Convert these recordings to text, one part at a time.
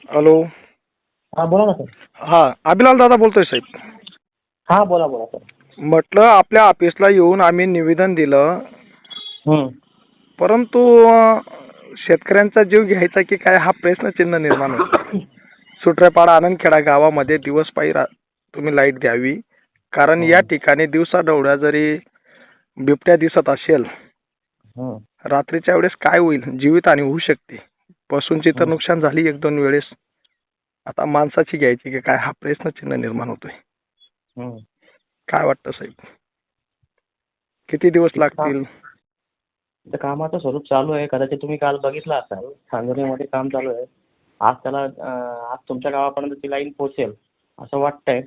Hello. हा बोला ना सर. हा, अभिलाल दादा बोलतोय साहेब. हा बोला बोला सर. म्हटलं आपल्या ऑफिसला येऊन आम्ही निवेदन दिलं, हम्म. परंतु शेतकऱ्यांचा जीव घ्यायचा की काय हा प्रश्नचिन्ह निर्माण होतो. सुट्रेपाडा आनंदखेडा गावामध्ये दिवस पायी तुम्ही लाईट द्यावी, कारण या ठिकाणी दिवसा ढवळ्या जरी बिबट्या दिसत असेल, रात्रीच्या वेळेस काय होईल, जीवितहानी होऊ शकते. पशूंची तर नुकसान झाली एक दोन वेळेस, आता माणसाची घ्यायची की काय हा प्रश्नचिन्ह निर्माण होतोय. काय वाटतं साहेब, किती दिवस लागतील? कामाचं स्वरूप चालू आहे. कदाचित तुम्ही काल बघितलं असाल, सांगोलीमध्ये काम चालू आहे. आज त्याला आज तुमच्या गावापर्यंत ती लाईन पोहोचेल असं वाटतंय.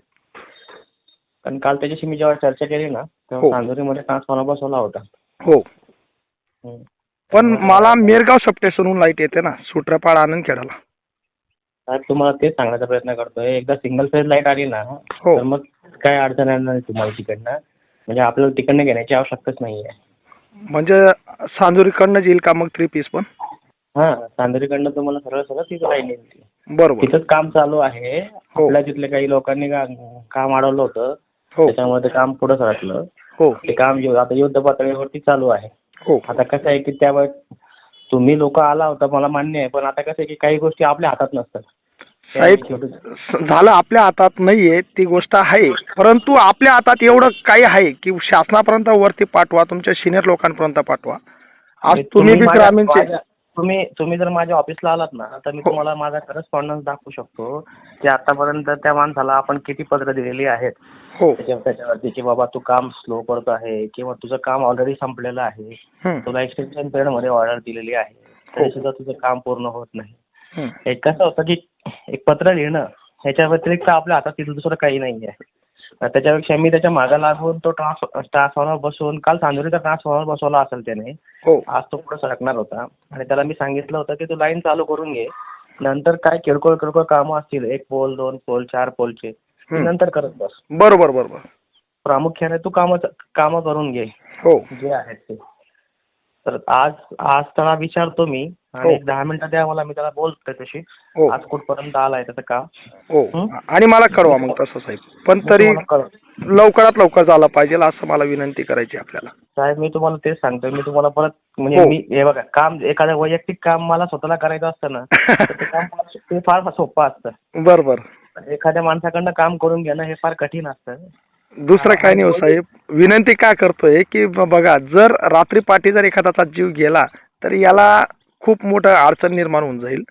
कारण काल त्याच्याशी मी जेव्हा चर्चा केली ना, तेव्हा सांगोलीमध्ये ट्रान्सफॉर्मर बसवला होता. हो, पण मला मेरगाव सबस्टेशनहून लाईट येते ना, सुट्रेपाडा आनंदखेडाला. साहेब तुम्हाला तेच सांगण्याचा प्रयत्न करतोय. एकदा सिंगल फेज लाईट आली ना, तर मग काय अडचण येणार नाही तुम्हाला तिकडनं. म्हणजे आपल्याला तिकडनं घेण्याची आवश्यकताच नाहीये. म्हणजे सांजोरीकडनं येईल का मग 3 पीस पण? हा, सांगोलीकडनं तुम्हाला सरळ सरळ तिथं लाईन येईल. बरोबर. तिथंच काम चालू आहे. आपल्या तिथले काही लोकांनी काम अडवलं होतं, त्याच्यामुळे ते काम पुढे सरकलं. ते काम आता युद्ध पातळीवरती चालू आहे. आता कसं आहे की त्यावेळेस तुम्ही लोक आला होता मला मान्य आहे, पण आता कसं आहे की काही गोष्टी आपल्या हातात नसतात. साहेब झालं, आपल्या हातात नाहीये ती गोष्ट आहे, परंतु आपल्या हातात एवढं काही आहे की शासनापर्यंत वरती पाठवा, तुमच्या सिनियर लोकांपर्यंत पाठवा. आज तुम्ही तुम्ही जर माझ्या ऑफिसला आलात ना, तर मी तुम्हाला माझा करस्पॉन्डन्स दाखवू शकतो की आतापर्यंत त्या माणसाला आपण किती पत्र दिलेली आहेत. त्याच्यावरती की बाबा तू काम स्लो करतो आहे किंवा तुझं काम ऑलरेडी संपलेलं आहे, तुला एक्सटेन्शन पिरियड मध्ये ऑर्डर दिलेली आहे, तरी सुद्धा तुझं काम पूर्ण होत नाही. एक कसं होतं की एक पत्र लिहिणं ह्याच्या व्यतिरिक्त आपल्या हातात तिथं दुसरं काही नाही आहे. त्याच्यापेक्षा मी त्याच्या मागे लागून तो ट्रान्सफॉर्मर बसवून, काल सांजोरीचा ट्रान्सफॉर्मर बसवला असेल त्याने, आज तो पुढे सरकणार होता. आणि त्याला मी सांगितलं होतं की तू लाईन चालू करून घे, नंतर काय किरकोळ किरकोळ कामं असतील, 1 पोल 2 पोल 4 पोलचे नंतर करत बस. बरोबर बरोबर. प्रामुख्याने तू कामं करून घे जे आहेत ते. तर आज त्याला विचारतो मी, आणि 10 मिनिटं द्या मला, मी त्याला बोलतोय तशी. आज कुठपर्यंत आलाय त्याचं काम. आणि मला कळवा मग तसं साहेब, पण तरी लवकरात लवकर झालं पाहिजे असं मला विनंती करायची आपल्याला. साहेब मी तुम्हाला तेच सांगतोय, मी तुम्हाला परत म्हणजे मी हे बघा, काम एखादं वैयक्तिक काम मला स्वतःला करायचं असतं ना, ते काम ते फार सोपं असतं. बरोबर. एखाद्या माणसाकडनं काम करून घेणं हे फार कठीण असतं. दुसरं काय नाही हो साहेब, विनंती काय करतोय की बघा, जर रात्री पाठी जर एखाद्याचा जीव गेला तर याला खूप मोठं अडचण निर्माण होऊन जाईल.